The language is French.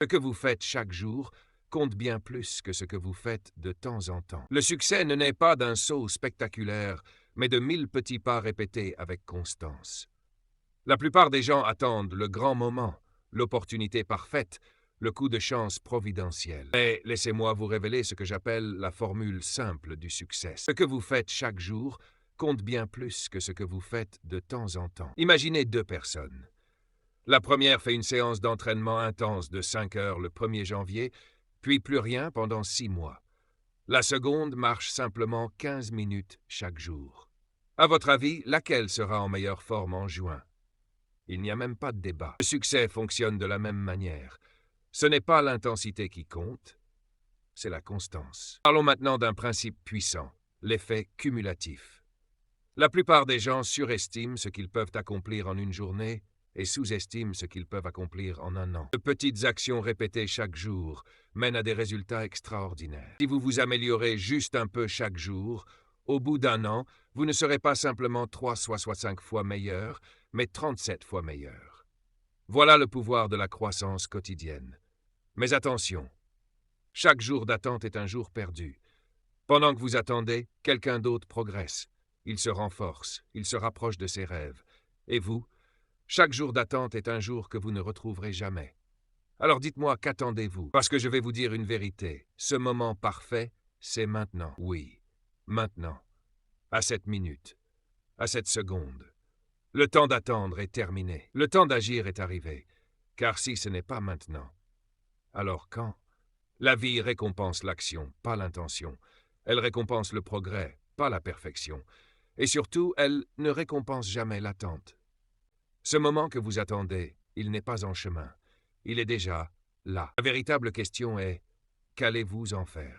Ce que vous faites chaque jour compte bien plus que ce que vous faites de temps en temps. Le succès ne naît pas d'un saut spectaculaire, mais de 1000 petits pas répétés avec constance. La plupart des gens attendent le grand moment, l'opportunité parfaite, le coup de chance providentiel. Mais laissez-moi vous révéler ce que j'appelle la formule simple du succès. Ce que vous faites chaque jour compte bien plus que ce que vous faites de temps en temps. Imaginez deux personnes. La première fait une séance d'entraînement intense de 5 heures le 1er janvier, puis plus rien pendant 6 mois. La seconde marche simplement 15 minutes chaque jour. À votre avis, laquelle sera en meilleure forme en juin? Il n'y a même pas de débat. Le succès fonctionne de la même manière. Ce n'est pas l'intensité qui compte, c'est la constance. Parlons maintenant d'un principe puissant, l'effet cumulatif. La plupart des gens surestiment ce qu'ils peuvent accomplir en une journée et sous-estiment ce qu'ils peuvent accomplir en un an. De petites actions répétées chaque jour mènent à des résultats extraordinaires. Si vous vous améliorez juste un peu chaque jour, au bout d'un an, vous ne serez pas simplement 365 fois meilleur, mais 37 fois meilleur. Voilà le pouvoir de la croissance quotidienne. Mais attention, chaque jour d'attente est un jour perdu. Pendant que vous attendez, quelqu'un d'autre progresse. Il se renforce, il se rapproche de ses rêves. Et vous, chaque jour d'attente est un jour que vous ne retrouverez jamais. Alors dites-moi, qu'attendez-vous? Parce que je vais vous dire une vérité. Ce moment parfait, c'est maintenant. Oui, maintenant. À cette minute. À cette seconde. Le temps d'attendre est terminé. Le temps d'agir est arrivé. Car si ce n'est pas maintenant, alors quand? La vie récompense l'action, pas l'intention. Elle récompense le progrès, pas la perfection. Et surtout, elle ne récompense jamais l'attente. Ce moment que vous attendez, il n'est pas en chemin. Il est déjà là. La véritable question est, qu'allez-vous en faire?